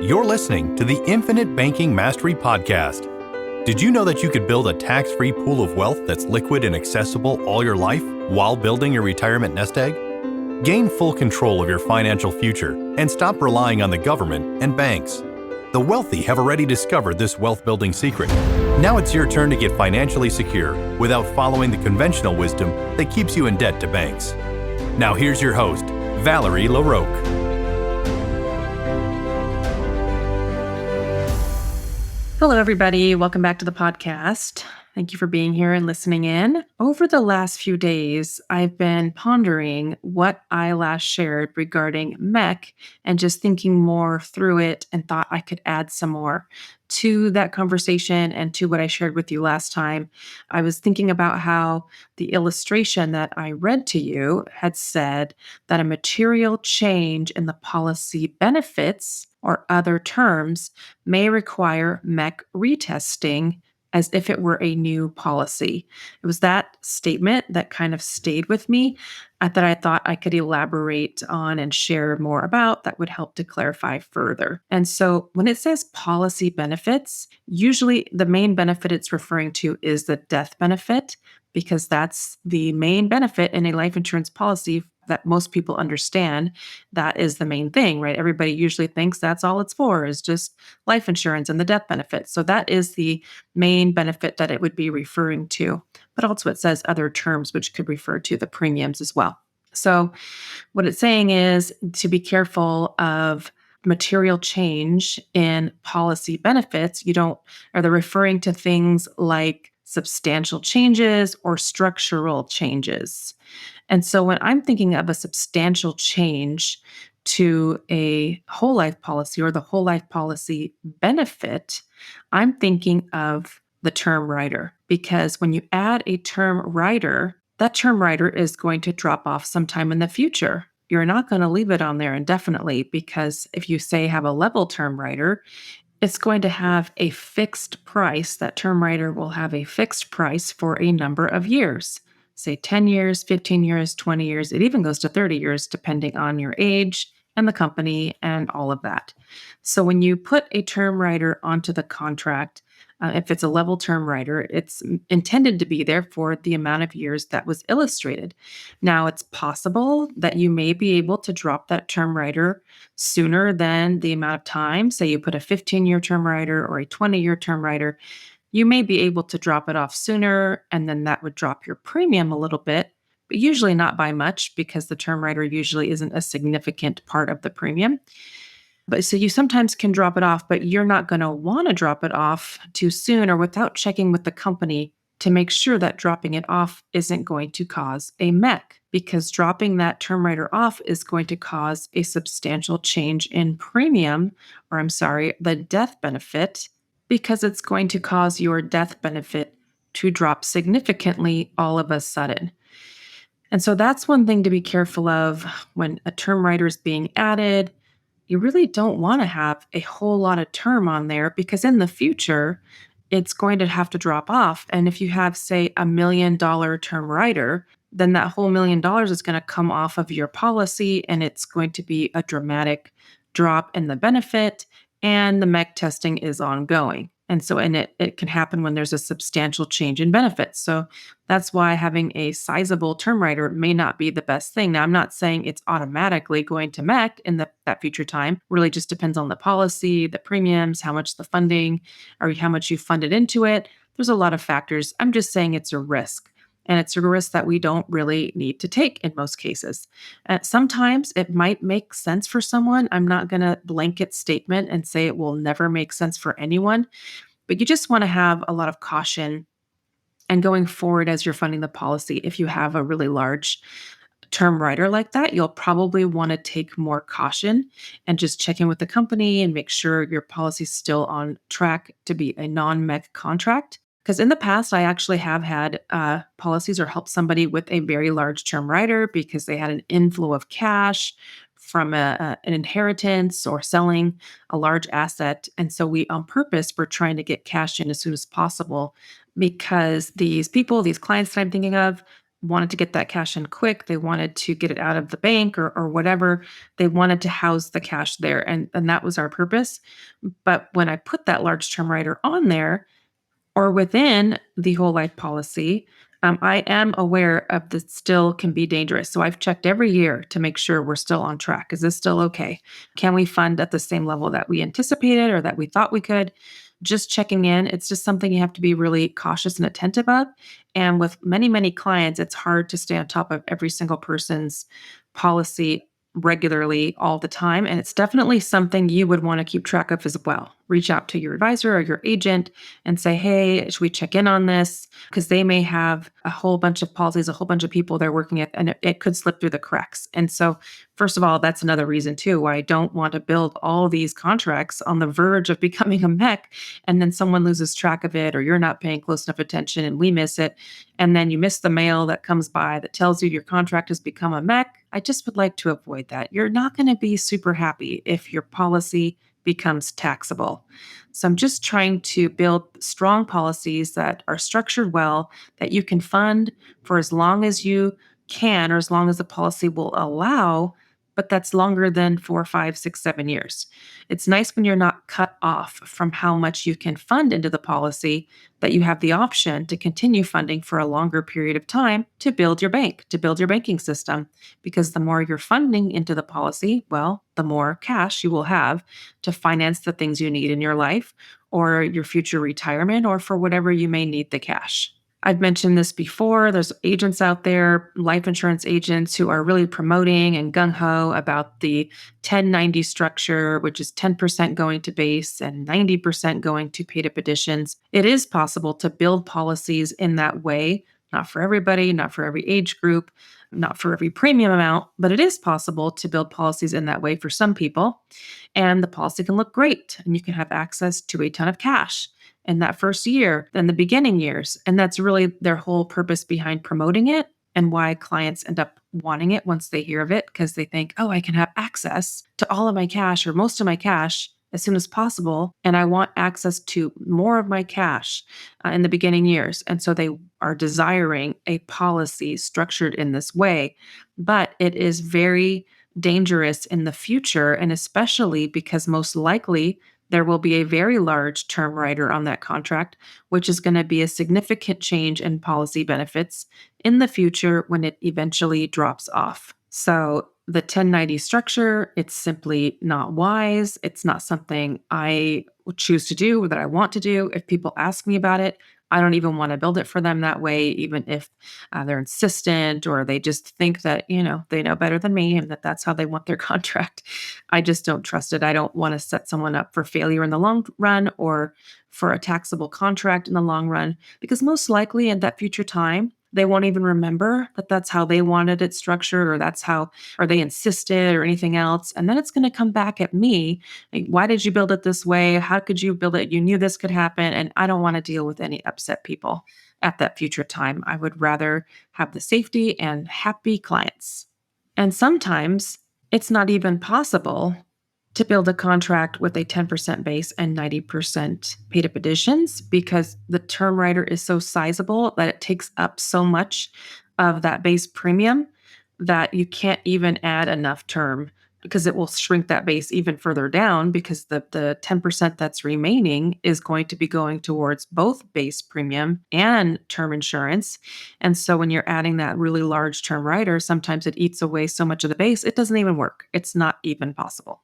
You're listening to the Infinite Banking Mastery Podcast. Did you know that you could build a tax-free pool of wealth that's liquid and accessible all your life while building your retirement nest egg? Gain full control of your financial future and stop relying on the government and banks. The wealthy have already discovered this wealth-building secret. Now it's your turn to get financially secure without following the conventional wisdom that keeps you in debt to banks. Now here's your host, Valerie LaRocque. Hello, everybody. Welcome back to the podcast. Thank you for being here and listening in. Over the last few days, I've been pondering what I last shared regarding MEC and just thinking more through it and thought I could add some more to that conversation and to what I shared with you last time. I was thinking about how the illustration that I read to you had said that a material change in the policy benefits or other terms may require MEC retesting as if it were a new policy. It was that statement that kind of stayed with me that I thought I could elaborate on and share more about that would help to clarify further. And so when it says policy benefits, usually the main benefit it's referring to is the death benefit, because that's the main benefit in a life insurance policy that most people understand. That is the main thing, right? Everybody usually thinks that's all it's for, is just life insurance and the death benefit. So that is the main benefit that it would be referring to. But also it says other terms which could refer to the premiums as well. So what it's saying is to be careful of material change in policy benefits. They're referring to things like substantial changes or structural changes. And so when I'm thinking of a substantial change to a whole life policy or the whole life policy benefit, I'm thinking of the term rider, because when you add a term rider, that term rider is going to drop off sometime in the future. You're not going to leave it on there indefinitely, because if you say have a level term rider, it's going to have a fixed price. That term rider will have a fixed price for a number of years, say 10 years, 15 years, 20 years. It even goes to 30 years, depending on your age and the company and all of that. So when you put a term rider onto the contract, if it's a level term rider, it's intended to be there for the amount of years that was illustrated. Now, it's possible that you may be able to drop that term rider sooner than the amount of time. Say you put a 15-year term rider or a 20-year term rider, you may be able to drop it off sooner, and then that would drop your premium a little bit, but usually not by much, because the term rider usually isn't a significant part of the premium. But so you sometimes can drop it off, but you're not going to want to drop it off too soon or without checking with the company to make sure that dropping it off isn't going to cause a MEC, because dropping that term rider off is going to cause a substantial change in premium, the death benefit, because it's going to cause your death benefit to drop significantly all of a sudden. And so that's one thing to be careful of when a term rider is being added. You really don't want to have a whole lot of term on there, because in the future, it's going to have to drop off. And if you have, say, $1 million term rider, then that whole $1 million is going to come off of your policy, and it's going to be a dramatic drop in the benefit, and the MEC testing is ongoing. And it can happen when there's a substantial change in benefits. So that's why having a sizable term rider may not be the best thing. Now, I'm not saying it's automatically going to MEC in that future time. Really just depends on the policy, the premiums, how much the funding, or how much you funded into it. There's a lot of factors. I'm just saying it's a risk. And it's a risk that we don't really need to take in most cases. Sometimes it might make sense for someone. I'm not going to blanket statement and say it will never make sense for anyone, but you just want to have a lot of caution. And going forward as you're funding the policy, if you have a really large term rider like that, you'll probably want to take more caution and just check in with the company and make sure your policy is still on track to be a non-MEC contract. Because in the past, I actually have had policies or helped somebody with a very large term rider because they had an inflow of cash from an inheritance or selling a large asset. And so we, on purpose, were trying to get cash in as soon as possible, because these clients that I'm thinking of, wanted to get that cash in quick. They wanted to get it out of the bank or whatever. They wanted to house the cash there. And that was our purpose. But when I put that large term rider on there, or within the whole life policy, I am aware of that still can be dangerous. So I've checked every year to make sure we're still on track. Is this still okay? Can we fund at the same level that we anticipated or that we thought we could? Just checking in. It's just something you have to be really cautious and attentive of. And with many, many clients, it's hard to stay on top of every single person's policy regularly all the time. And it's definitely something you would want to keep track of as well. Reach out to your advisor or your agent and say, hey, should we check in on this? Because they may have a whole bunch of policies, a whole bunch of people they're working at, and it could slip through the cracks. And so, first of all, that's another reason too why I don't want to build all these contracts on the verge of becoming a MEC, and then someone loses track of it, or you're not paying close enough attention and we miss it. And then you miss the mail that comes by that tells you your contract has become a MEC. I just would like to avoid that. You're not going to be super happy if your policy becomes taxable. So I'm just trying to build strong policies that are structured well, that you can fund for as long as you can, or as long as the policy will allow, but that's longer than 4, 5, 6, 7 years. It's nice when you're not cut off from how much you can fund into the policy, that you have the option to continue funding for a longer period of time to build your bank, to build your banking system. Because the more you're funding into the policy, well, the more cash you will have to finance the things you need in your life or your future retirement or for whatever you may need the cash. I've mentioned this before. There's agents out there, life insurance agents, who are really promoting and gung ho about the 1090 structure, which is 10% going to base and 90% going to paid up additions. It is possible to build policies in that way, not for everybody, not for every age group, not for every premium amount, but it is possible to build policies in that way for some people. And the policy can look great, and you can have access to a ton of cash in that first year than the beginning years. And that's really their whole purpose behind promoting it and why clients end up wanting it once they hear of it, because they think, oh, I can have access to all of my cash or most of my cash as soon as possible. And I want access to more of my cash in the beginning years. And so they are desiring a policy structured in this way. But it is very dangerous in the future, and especially because most likely there will be a very large term rider on that contract, which is going to be a significant change in policy benefits in the future when it eventually drops off. So the 1090 structure, it's simply not wise. It's not something I would choose to do or that I want to do. If people ask me about it, I don't even want to build it for them that way, even if they're insistent or they just think that, they know better than me and that that's how they want their contract. I just don't trust it. I don't want to set someone up for failure in the long run or for a taxable contract in the long run, because most likely in that future time, they won't even remember that that's how they wanted it structured, or that's how, or they insisted, or anything else. And then it's going to come back at me. Like, why did you build it this way? How could you build it? You knew this could happen. And I don't want to deal with any upset people at that future time. I would rather have the safety and happy clients. And sometimes it's not even possible to build a contract with a 10% base and 90% paid up additions, because the term rider is so sizable that it takes up so much of that base premium that you can't even add enough term, because it will shrink that base even further down, because the 10% that's remaining is going to be going towards both base premium and term insurance. And so when you're adding that really large term rider, sometimes it eats away so much of the base, it doesn't even work. It's not even possible.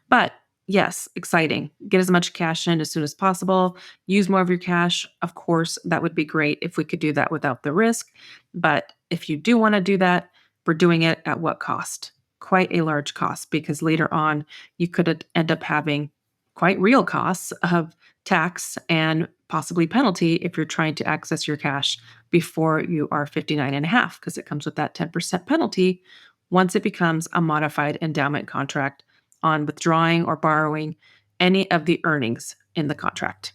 But yes, exciting. Get as much cash in as soon as possible. Use more of your cash. Of course, that would be great if we could do that without the risk. But if you do want to do that, we're doing it at what cost? Quite a large cost, because later on you could end up having quite real costs of tax and possibly penalty if you're trying to access your cash before you are 59 and a half, because it comes with that 10% penalty once it becomes a modified endowment contract on withdrawing or borrowing any of the earnings in the contract.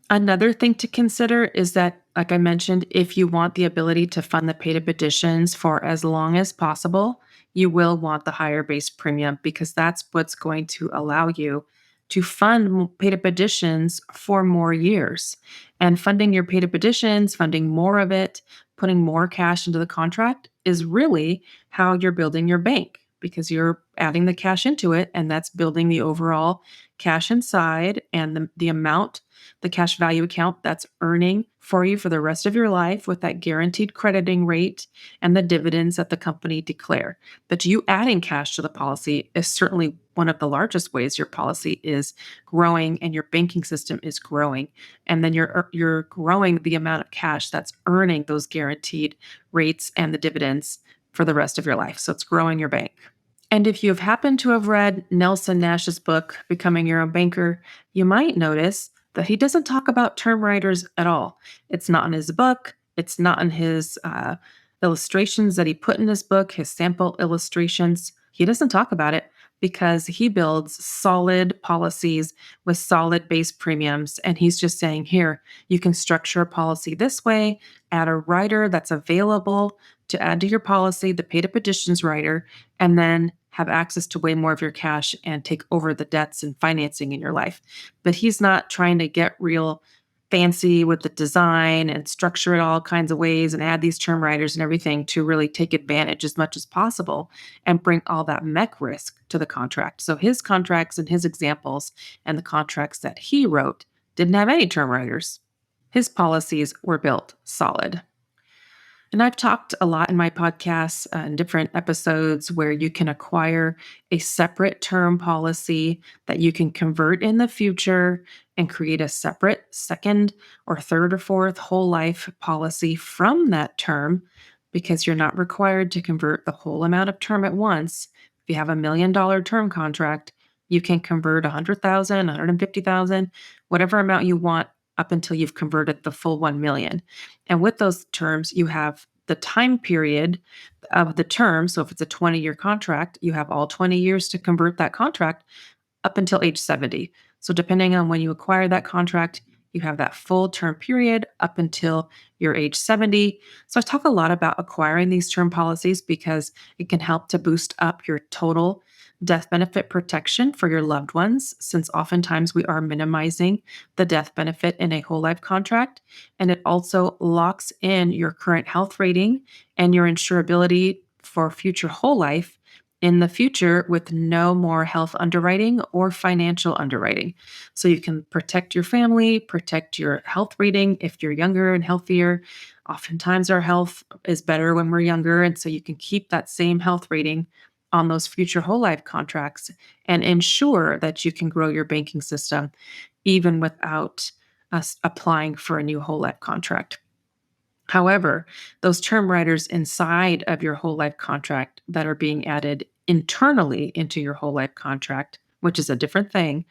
Another thing to consider is that, like I mentioned, if you want the ability to fund the paid up additions for as long as possible, you will want the higher base premium, because that's what's going to allow you to fund paid up additions for more years. And funding your paid up additions, funding more of it, putting more cash into the contract is really how you're building your bank because you're adding the cash into it and that's building the overall cash inside and the amount, the cash value account that's earning for you for the rest of your life with that guaranteed crediting rate and the dividends that the company declare. But you adding cash to the policy is certainly one of the largest ways your policy is growing and your banking system is growing. And then you're growing the amount of cash that's earning those guaranteed rates and the dividends for the rest of your life. So it's growing your bank. And if you've happened to have read Nelson Nash's book, Becoming Your Own Banker, you might notice that he doesn't talk about term writers at all. It's not in his book, it's not in his illustrations that he put in his book, his sample illustrations. He doesn't talk about it because he builds solid policies with solid base premiums. And he's just saying, here, you can structure a policy this way, add a rider that's available to add to your policy, the paid up additions rider, and then have access to way more of your cash and take over the debts and financing in your life. But he's not trying to get real fancy with the design and structure it all kinds of ways and add these term riders and everything to really take advantage as much as possible and bring all that MEC risk to the contract. So his contracts and his examples and the contracts that he wrote didn't have any term riders. His policies were built solid. And I've talked a lot in my podcasts and different episodes where you can acquire a separate term policy that you can convert in the future and create a separate second or third or fourth whole life policy from that term because you're not required to convert the whole amount of term at once. If you have $1 million term contract, you can convert 100,000, 150,000, whatever amount you want up until you've converted the full 1 million. And with those terms, you have the time period of the term. So if it's a 20-year contract, you have all 20 years to convert that contract up until age 70. So depending on when you acquire that contract, you have that full term period up until your age 70. So I talk a lot about acquiring these term policies because it can help to boost up your total death benefit protection for your loved ones, since oftentimes we are minimizing the death benefit in a whole life contract. And it also locks in your current health rating and your insurability for future whole life in the future with no more health underwriting or financial underwriting. So you can protect your family, protect your health rating if you're younger and healthier. Oftentimes, our health is better when we're younger. And so you can keep that same health rating on those future whole life contracts and ensure that you can grow your banking system even without us applying for a new whole life contract. However, those term riders inside of your whole life contract that are being added internally into your whole life contract, which is a different thing,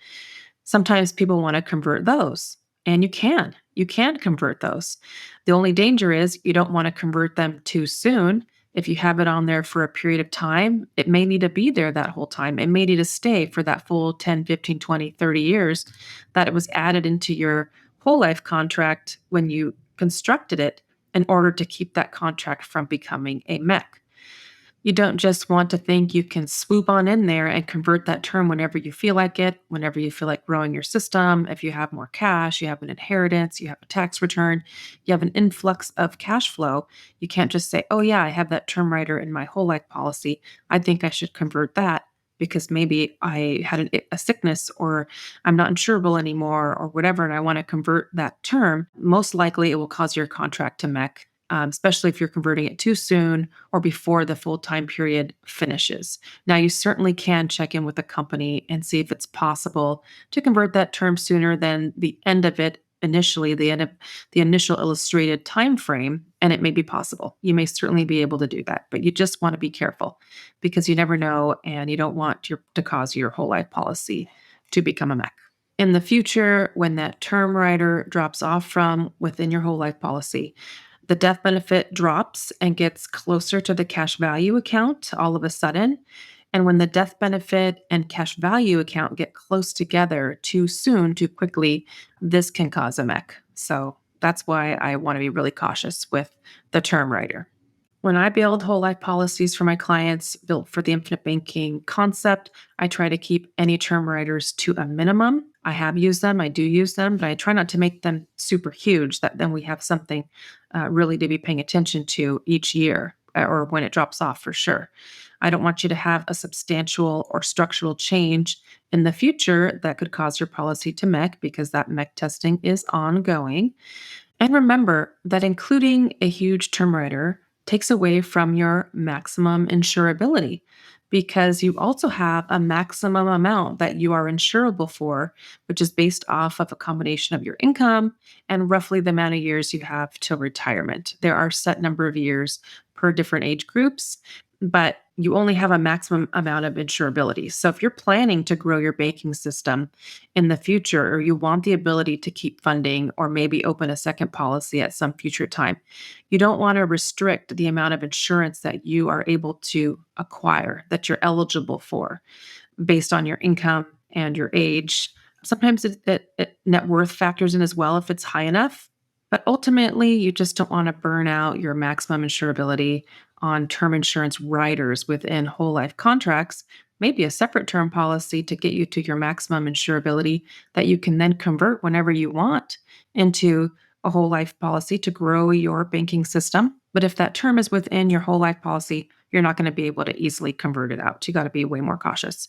sometimes people want to convert those. And you can convert those. The only danger is you don't want to convert them too soon. If you have it on there for a period of time, it may need to be there that whole time. It may need to stay for that full 10, 15, 20, 30 years that it was added into your whole life contract when you constructed it in order to keep that contract from becoming a MEC. You don't just want to think you can swoop on in there and convert that term whenever you feel like it, whenever you feel like growing your system. If you have more cash, you have an inheritance, you have a tax return, you have an influx of cash flow. You can't just say, oh, yeah, I have that term rider in my whole life policy. I think I should convert that because maybe I had a sickness or I'm not insurable anymore or whatever, and I want to convert that term. Most likely it will cause your contract to MEC, especially if you're converting it too soon or before the full time period finishes. Now, you certainly can check in with the company and see if it's possible to convert that term sooner than the end of it initially, the end of the initial illustrated time frame, and it may be possible. You may certainly be able to do that, but you just want to be careful because you never know and you don't want to cause your whole life policy to become a MEC. In the future, when that term rider drops off from within your whole life policy, the death benefit drops and gets closer to the cash value account all of a sudden. And when the death benefit and cash value account get close together too soon, too quickly, this can cause a MEC. So that's why I want to be really cautious with the term rider. When I build whole life policies for my clients built for the infinite banking concept, I try to keep any term riders to a minimum. I have used them, I do use them, but I try not to make them super huge that then we have something really to be paying attention to each year or when it drops off for sure. I don't want you to have a substantial or structural change in the future that could cause your policy to MEC because that MEC testing is ongoing. And remember that including a huge term rider takes away from your maximum insurability because you also have a maximum amount that you are insurable for, which is based off of a combination of your income and roughly the amount of years you have till retirement. There are set number of years per different age groups, but you only have a maximum amount of insurability. So if you're planning to grow your banking system in the future, or you want the ability to keep funding or maybe open a second policy at some future time, you don't want to restrict the amount of insurance that you are able to acquire, that you're eligible for based on your income and your age. Sometimes net worth factors in as well if it's high enough. But ultimately, you just don't want to burn out your maximum insurability on term insurance riders within whole life contracts, maybe a separate term policy to get you to your maximum insurability that you can then convert whenever you want into a whole life policy to grow your banking system. But if that term is within your whole life policy, you're not going to be able to easily convert it out. You got to be way more cautious.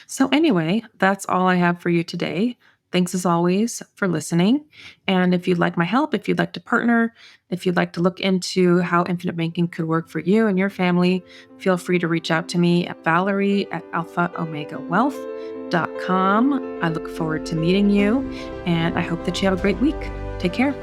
So, anyway, that's all I have for you today. Thanks as always for listening. And if you'd like my help, if you'd like to partner, if you'd like to look into how infinite banking could work for you and your family, feel free to reach out to me at Valerie@alphaomegawealth.com. I look forward to meeting you and I hope that you have a great week. Take care.